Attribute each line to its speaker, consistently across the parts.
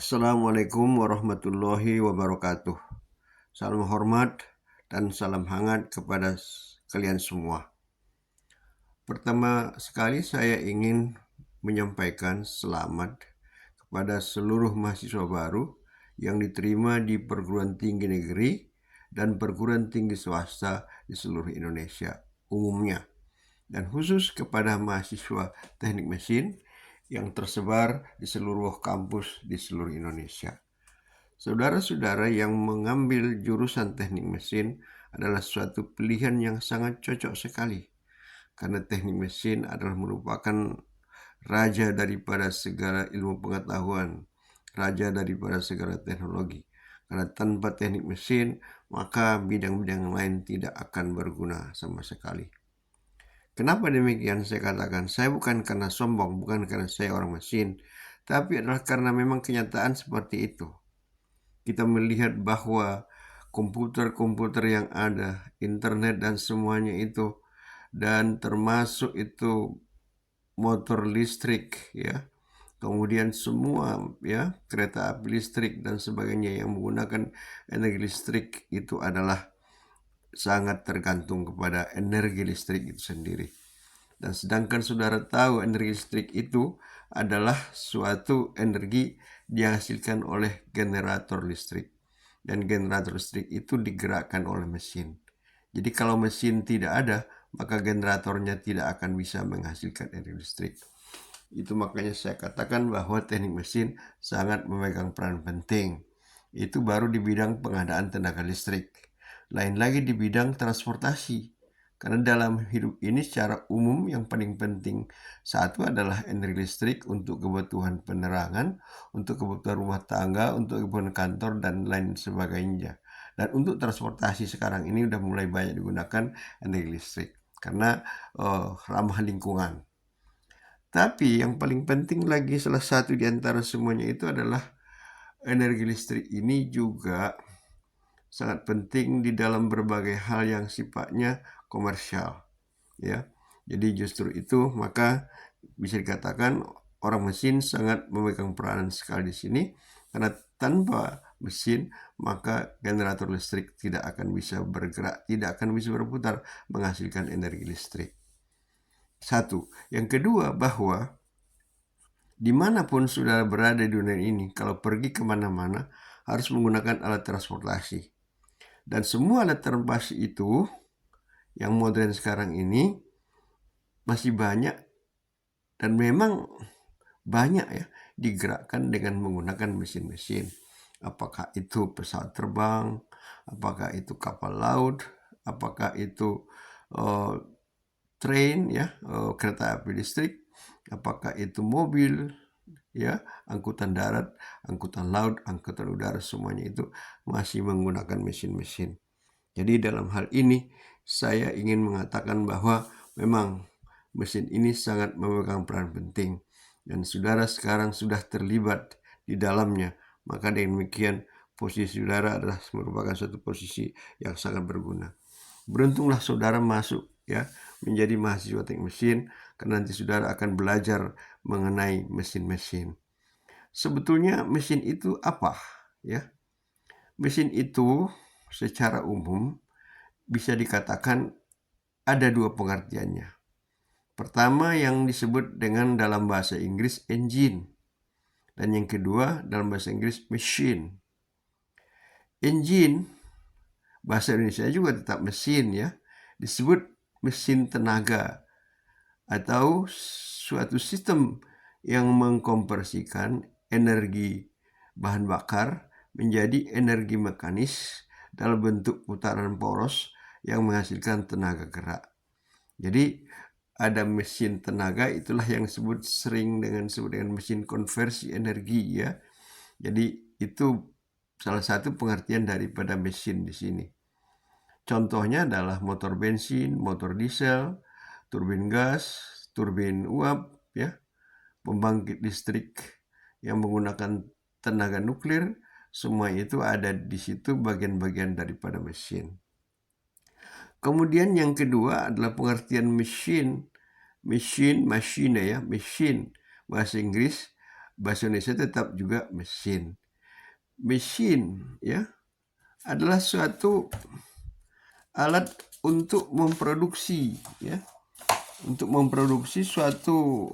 Speaker 1: Assalamualaikum warahmatullahi wabarakatuh. Salam hormat dan salam hangat kepada kalian semua. Pertama sekali saya ingin menyampaikan selamat kepada seluruh mahasiswa baru yang diterima di perguruan tinggi negeri dan perguruan tinggi swasta di seluruh Indonesia umumnya, dan khusus kepada mahasiswa teknik mesin yang tersebar di seluruh kampus di seluruh Indonesia. Saudara-saudara yang mengambil jurusan teknik mesin adalah suatu pilihan yang sangat cocok sekali, karena teknik mesin adalah merupakan raja daripada segala ilmu pengetahuan, raja daripada segala teknologi. Karena tanpa teknik mesin, maka bidang-bidang lain tidak akan berguna sama sekali. Kenapa demikian saya katakan? Saya bukan karena sombong, bukan karena saya orang mesin, tapi adalah karena memang kenyataan seperti itu. Kita melihat bahwa komputer-komputer yang ada, internet dan semuanya itu, dan termasuk itu motor listrik, ya, kemudian semua ya kereta api listrik dan sebagainya yang menggunakan energi listrik itu adalah sangat tergantung kepada energi listrik itu sendiri. Dan sedangkan saudara tahu energi listrik itu adalah suatu energi dihasilkan oleh generator listrik. Dan generator listrik itu digerakkan oleh mesin. Jadi kalau mesin tidak ada, maka generatornya tidak akan bisa menghasilkan energi listrik. Itu makanya saya katakan bahwa teknik mesin sangat memegang peran penting. Itu baru di bidang pengadaan tenaga listrik. Lain lagi di bidang transportasi. Karena dalam hidup ini secara umum yang paling penting satu adalah energi listrik untuk kebutuhan penerangan, untuk kebutuhan rumah tangga, untuk kebutuhan kantor dan lain sebagainya. Dan untuk transportasi sekarang ini sudah mulai banyak digunakan energi listrik karena ramah lingkungan. Tapi yang paling penting lagi, salah satu di antara semuanya itu adalah energi listrik ini juga sangat penting di dalam berbagai hal yang sifatnya komersial, ya. Jadi justru itu maka bisa dikatakan orang mesin sangat memegang peranan sekali di sini, karena tanpa mesin maka generator listrik tidak akan bisa bergerak, tidak akan bisa berputar menghasilkan energi listrik. Satu. Yang kedua, bahwa dimanapun saudara berada di dunia ini, kalau pergi kemana-mana harus menggunakan alat transportasi. Dan semua alat transportasi itu yang modern sekarang ini masih banyak dan memang banyak ya digerakkan dengan menggunakan mesin-mesin. Apakah itu pesawat terbang, apakah itu kapal laut, apakah itu train ya, kereta api listrik, apakah itu mobil ya, angkutan darat, angkutan laut, angkutan udara, semuanya itu masih menggunakan mesin-mesin. Jadi dalam hal ini saya ingin mengatakan bahwa memang mesin ini sangat memegang peran penting dan saudara sekarang sudah terlibat di dalamnya. Maka dengan demikian posisi saudara adalah merupakan suatu posisi yang sangat berguna. Beruntunglah saudara masuk ya menjadi mahasiswa teknik mesin, karena nanti saudara akan belajar mengenai mesin-mesin. Sebetulnya mesin itu apa ya? Mesin itu secara umum bisa dikatakan ada dua pengertiannya. Pertama yang disebut dengan dalam bahasa Inggris engine, dan yang kedua dalam bahasa Inggris machine. Engine bahasa Indonesia juga tetap mesin ya, disebut mesin tenaga atau suatu sistem yang mengkonversikan energi bahan bakar menjadi energi mekanis dalam bentuk putaran poros yang menghasilkan tenaga gerak. Jadi ada mesin tenaga, itulah yang sering disebut dengan mesin konversi energi ya. Jadi itu salah satu pengertian daripada mesin di sini. Contohnya adalah motor bensin, motor diesel, turbin gas, turbin uap, ya, pembangkit listrik yang menggunakan tenaga nuklir, semua itu ada di situ bagian-bagian daripada mesin. Kemudian yang kedua adalah pengertian machine ya, machine bahasa Inggris bahasa Indonesia tetap juga mesin. Mesin ya adalah suatu alat untuk memproduksi ya, untuk memproduksi suatu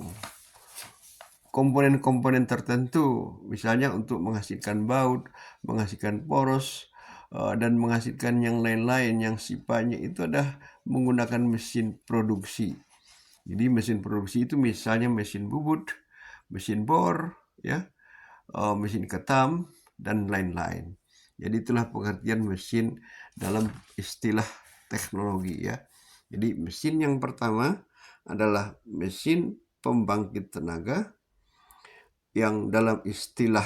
Speaker 1: komponen-komponen tertentu, misalnya untuk menghasilkan baut, menghasilkan poros, dan menghasilkan yang lain-lain yang sifatnya itu adalah menggunakan mesin produksi. Jadi mesin produksi itu misalnya mesin bubut, mesin bor, ya, mesin ketam, dan lain-lain. Jadi itulah pengertian mesin dalam istilah teknologi ya. Jadi mesin yang pertama adalah mesin pembangkit tenaga yang dalam istilah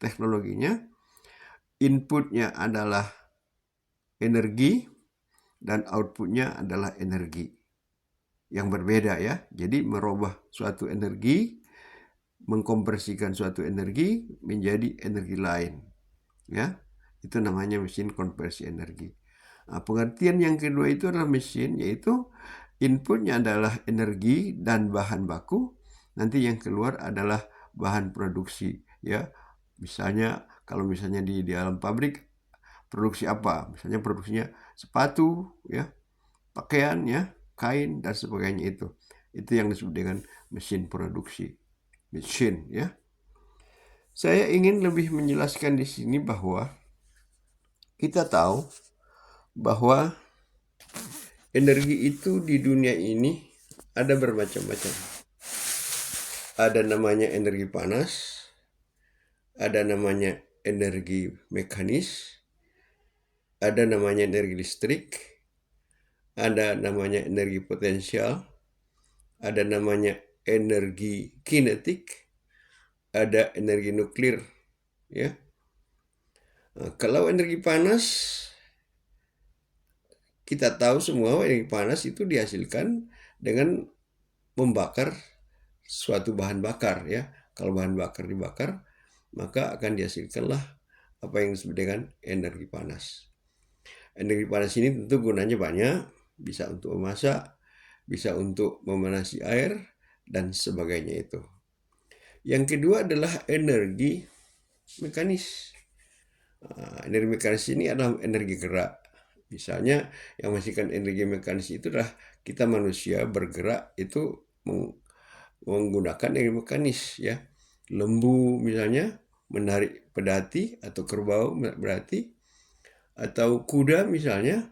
Speaker 1: teknologinya inputnya adalah energi dan outputnya adalah energi yang berbeda ya. Jadi merubah suatu energi, mengkompresikan suatu energi menjadi energi lain ya. Itu namanya mesin konversi energi. Nah, pengertian yang kedua itu adalah mesin, yaitu inputnya adalah energi dan bahan baku, nanti yang keluar adalah bahan produksi ya. Misalnya kalau misalnya di dalam pabrik produksi apa? Misalnya produksinya sepatu ya, pakaian ya, kain dan sebagainya itu. Itu yang disebut dengan mesin produksi. Mesin ya. Saya ingin lebih menjelaskan di sini bahwa kita tahu bahwa energi itu di dunia ini ada bermacam-macam. Ada namanya energi panas, ada namanya energi mekanis, ada namanya energi listrik, ada namanya energi potensial, ada namanya energi kinetik, ada energi nuklir, ya. Nah, kalau energi panas, kita tahu semua energi panas itu dihasilkan dengan membakar suatu bahan bakar, ya. Kalau bahan bakar dibakar, maka akan dihasilkanlah apa yang disebut dengan energi panas. Energi panas ini tentu gunanya banyak, bisa untuk memasak, bisa untuk memanasi air, dan sebagainya itu. Yang kedua adalah energi mekanis. Energi mekanis ini adalah energi gerak. Misalnya yang menghasilkan energi mekanis itu adalah kita manusia bergerak itu menggunakan energi mekanis ya. Lembu misalnya menarik pedati atau kerbau berarti, atau kuda misalnya,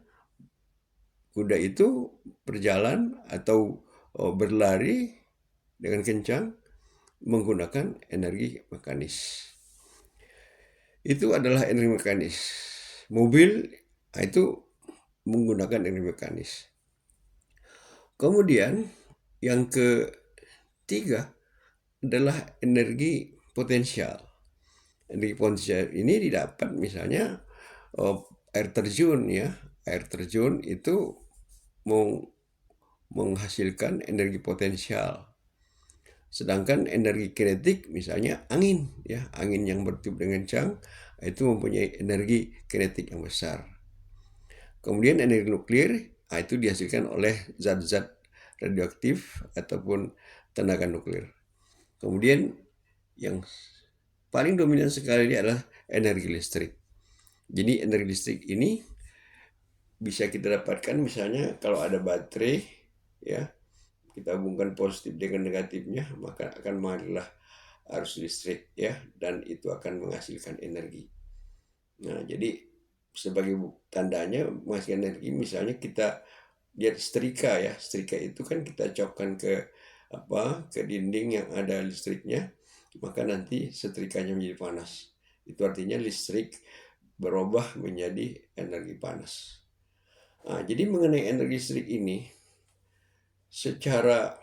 Speaker 1: kuda itu berjalan atau berlari dengan kencang menggunakan energi mekanis. Itu adalah energi mekanis. Mobil itu menggunakan energi mekanis. Kemudian yang ketiga adalah energi potensial. Energi potensial ini didapat misalnya air terjun ya. Air terjun itu menghasilkan energi potensial. Sedangkan energi kinetik misalnya angin ya, angin yang bertiup dengan kencang itu mempunyai energi kinetik yang besar. Kemudian energi nuklir itu dihasilkan oleh zat-zat radioaktif ataupun tenaga nuklir. Kemudian yang paling dominan sekali adalah energi listrik. Jadi energi listrik ini bisa kita dapatkan misalnya kalau ada baterai ya, kita hubungkan positif dengan negatifnya, maka akan mengalirlah arus listrik ya, dan itu akan menghasilkan energi. Nah, jadi sebagai tandanya menghasilkan energi, misalnya kita lihat setrika ya, setrika itu kan kita cokkan ke dinding yang ada listriknya, maka nanti setrikanya menjadi panas. Itu artinya listrik berubah menjadi energi panas. Nah, jadi mengenai energi listrik ini secara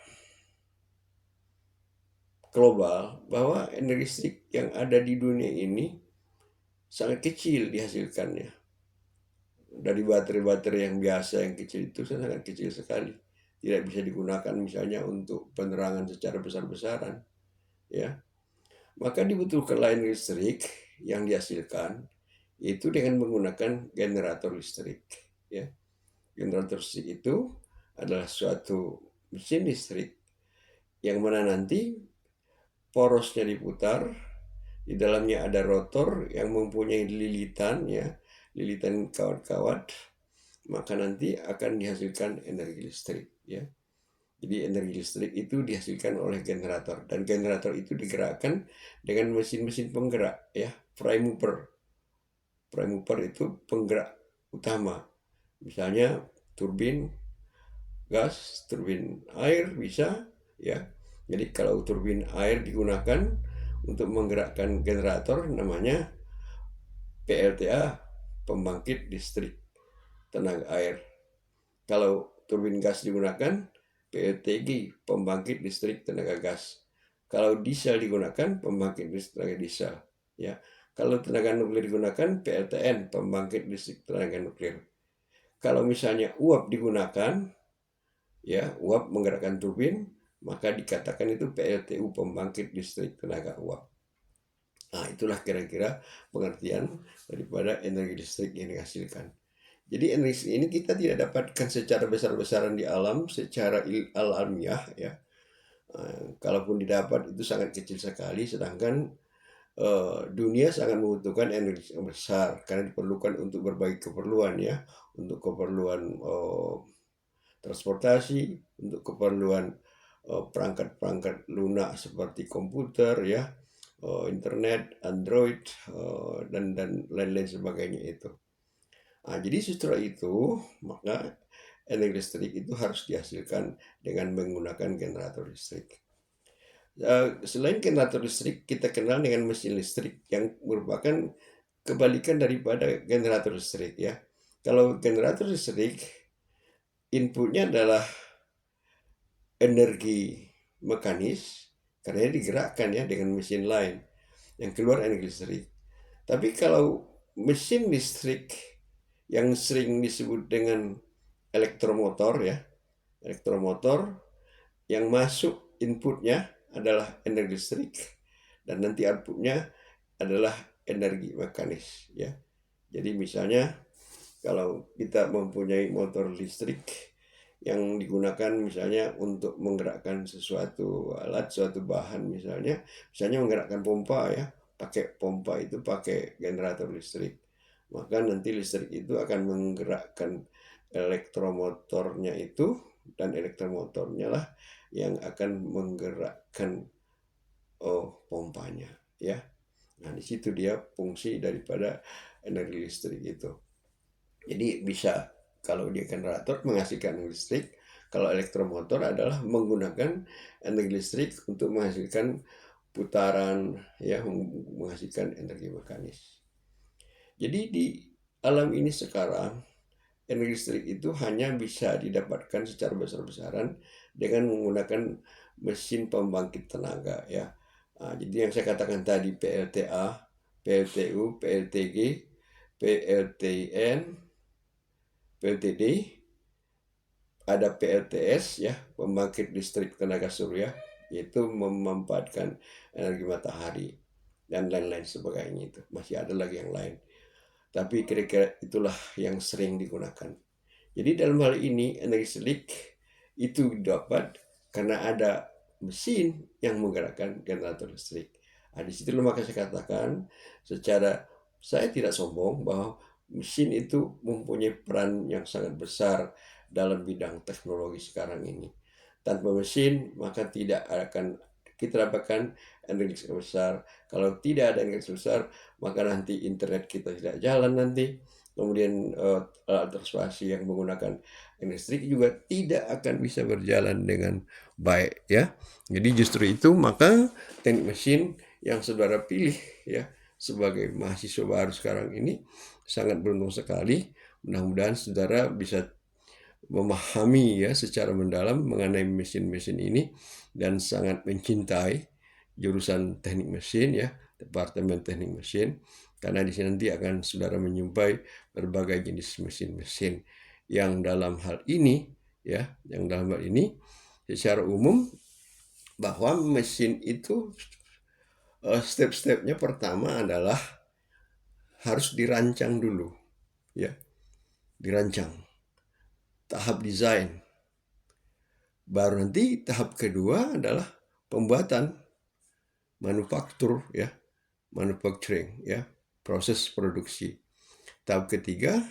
Speaker 1: global, bahwa energi listrik yang ada di dunia ini sangat kecil dihasilkannya. Dari baterai-baterai yang biasa yang kecil itu sangat kecil sekali. Tidak bisa digunakan misalnya untuk penerangan secara besar-besaran. Ya. Maka dibutuhkanlah energi listrik yang dihasilkan itu dengan menggunakan generator listrik. Ya. Generator listrik itu adalah suatu mesin listrik yang mana nanti porosnya diputar, di dalamnya ada rotor yang mempunyai lilitan ya, lilitan kawat-kawat, maka nanti akan dihasilkan energi listrik ya. Jadi energi listrik itu dihasilkan oleh generator, dan generator itu digerakkan dengan mesin-mesin penggerak ya, prime mover. Prime mover itu penggerak utama. Misalnya turbin gas, turbin air bisa ya. Jadi kalau turbin air digunakan untuk menggerakkan generator namanya PLTA, pembangkit listrik tenaga air. Kalau turbin gas digunakan PLTG, pembangkit listrik tenaga gas. Kalau diesel digunakan pembangkit listrik tenaga diesel ya. Kalau tenaga nuklir digunakan PLTN, pembangkit listrik tenaga nuklir. Kalau misalnya uap digunakan ya, uap menggerakkan turbin, maka dikatakan itu PLTU, pembangkit listrik tenaga uap. Nah, itulah kira-kira pengertian daripada energi listrik yang dihasilkan. Jadi energi ini kita tidak dapatkan secara besar-besaran di alam, secara alamiah ya. Kalaupun didapat itu sangat kecil sekali, sedangkan dunia sangat membutuhkan energi yang besar karena diperlukan untuk berbagai keperluan ya, untuk keperluan transportasi, untuk keperluan perangkat-perangkat lunak seperti komputer ya, internet, Android, dan lain-lain sebagainya itu. Nah, jadi setelah itu maka energi listrik itu harus dihasilkan dengan menggunakan generator listrik. Selain generator listrik, kita kenal dengan mesin listrik yang merupakan kebalikan daripada generator listrik ya. Kalau generator listrik inputnya adalah energi mekanis karena digerakkan ya dengan mesin lain yang keluar energi listrik. Tapi kalau mesin listrik yang sering disebut dengan elektromotor ya, elektromotor yang masuk inputnya adalah energi listrik dan nanti outputnya adalah energi mekanis ya. Jadi misalnya kalau kita mempunyai motor listrik yang digunakan misalnya untuk menggerakkan sesuatu alat, suatu bahan misalnya menggerakkan pompa ya, pakai pompa itu pakai generator listrik. Maka nanti listrik itu akan menggerakkan elektromotornya itu, dan elektromotornya lah yang akan menggerakkan pompanya ya. Nah, di situ dia fungsi daripada energi listrik itu. Jadi bisa kalau dia generator menghasilkan energi listrik, kalau elektromotor adalah menggunakan energi listrik untuk menghasilkan putaran ya, menghasilkan energi mekanis. Jadi di alam ini sekarang energi listrik itu hanya bisa didapatkan secara besar-besaran dengan menggunakan mesin pembangkit tenaga ya. Nah, jadi yang saya katakan tadi PLTA, PLTU, PLTG, PLTN, PLTD, ada PLTS ya, pembangkit listrik tenaga surya, yaitu memanfaatkan energi matahari dan lain-lain sebagainya itu. Masih ada lagi yang lain. Tapi kira-kira itulah yang sering digunakan. Jadi dalam hal ini energi listrik itu dapat karena ada mesin yang menggerakkan generator listrik. Nah, di situ maka saya katakan secara saya tidak sombong bahwa mesin itu mempunyai peran yang sangat besar dalam bidang teknologi sekarang ini. Tanpa mesin maka tidak akan kita dapatkan energi besar. Kalau tidak ada energi besar maka nanti internet kita tidak jalan nanti. Kemudian alat transportasi yang menggunakan listrik juga tidak akan bisa berjalan dengan baik ya. Jadi justru itu maka teknik mesin yang saudara pilih ya sebagai mahasiswa baru sekarang ini sangat beruntung sekali. Mudah-mudahan saudara bisa memahami ya secara mendalam mengenai mesin-mesin ini dan sangat mencintai jurusan teknik mesin ya, departemen teknik mesin, karena di sini nanti akan saudara menyumpai berbagai jenis mesin-mesin yang dalam hal ini ya, yang dalam hal ini secara umum bahwa mesin itu step-stepnya pertama adalah harus dirancang dulu ya, dirancang tahap desain. Baru nanti tahap kedua adalah pembuatan manufaktur ya, manufacturing ya, proses produksi. Tahap ketiga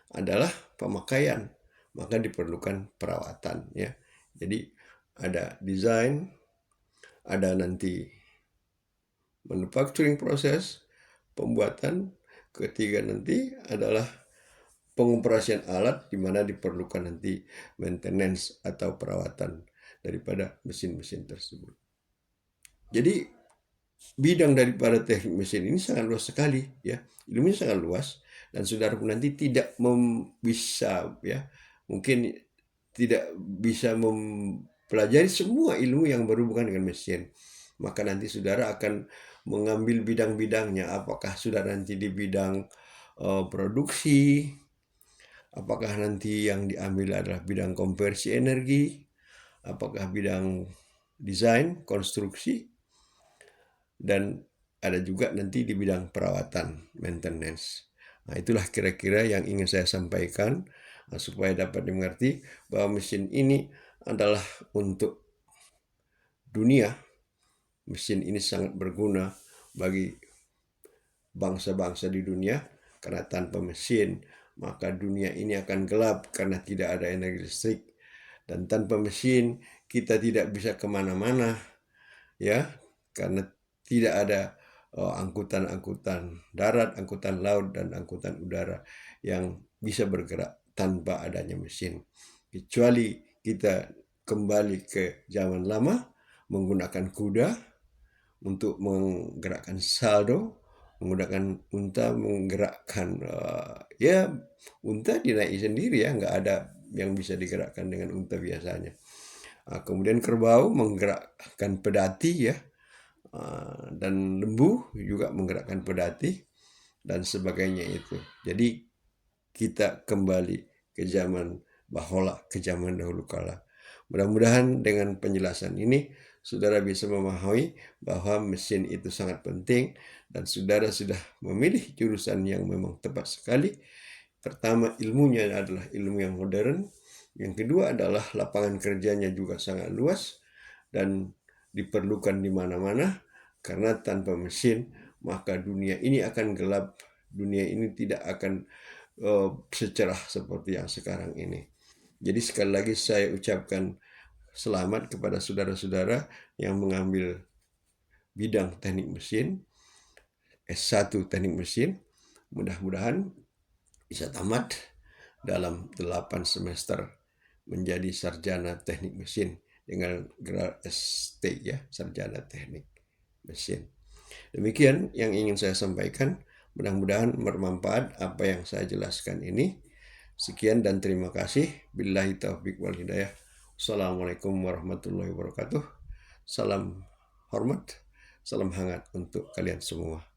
Speaker 1: adalah pemakaian, maka diperlukan perawatan ya. Jadi ada desain, ada nanti manufacturing proses, pembuatan, ketiga nanti adalah pengoperasian alat di mana diperlukan nanti maintenance atau perawatan daripada mesin-mesin tersebut. Jadi bidang daripada teknik mesin ini sangat luas sekali ya, ilmunya sangat luas, dan saudara pun nanti tidak bisa ya, mungkin tidak bisa mempelajari semua ilmu yang berhubungan dengan mesin. Maka nanti saudara akan mengambil bidang-bidangnya, apakah saudara nanti di bidang produksi, apakah nanti yang diambil adalah bidang konversi energi, apakah bidang desain, konstruksi, dan ada juga nanti di bidang perawatan, maintenance. Nah, itulah kira-kira yang ingin saya sampaikan supaya dapat dimengerti bahwa mesin ini adalah untuk dunia. Mesin ini sangat berguna bagi bangsa-bangsa di dunia, karena tanpa mesin maka dunia ini akan gelap karena tidak ada energi listrik, dan tanpa mesin kita tidak bisa kemana-mana ya, karena tidak ada angkutan-angkutan darat, angkutan laut, dan angkutan udara yang bisa bergerak tanpa adanya mesin. Kecuali kita kembali ke zaman lama menggunakan kuda untuk menggerakkan saldo, menggunakan unta menggerakkan ya, unta dinaiki sendiri ya, nggak ada yang bisa digerakkan dengan unta biasanya. Kemudian kerbau menggerakkan pedati ya, dan lembu juga menggerakkan pedati dan sebagainya itu. Jadi kita kembali ke zaman bahola, ke zaman dahulu kala. Mudah-mudahan dengan penjelasan ini saudara bisa memahami bahwa mesin itu sangat penting, dan saudara sudah memilih jurusan yang memang tepat sekali. Pertama, ilmunya adalah ilmu yang modern. Yang kedua adalah lapangan kerjanya juga sangat luas dan diperlukan di mana-mana, karena tanpa mesin maka dunia ini akan gelap, dunia ini tidak akan secerah seperti yang sekarang ini. Jadi sekali lagi saya ucapkan selamat kepada saudara-saudara yang mengambil bidang teknik mesin, S1 teknik mesin. Mudah-mudahan bisa tamat dalam 8 semester menjadi sarjana teknik mesin dengan gelar ST ya, sarjana teknik mesin. Demikian yang ingin saya sampaikan. Mudah-mudahan bermanfaat apa yang saya jelaskan ini. Sekian dan terima kasih. Billahi taufiq wal hidayah. Assalamualaikum warahmatullahi wabarakatuh. Salam hormat, salam hangat untuk kalian semua.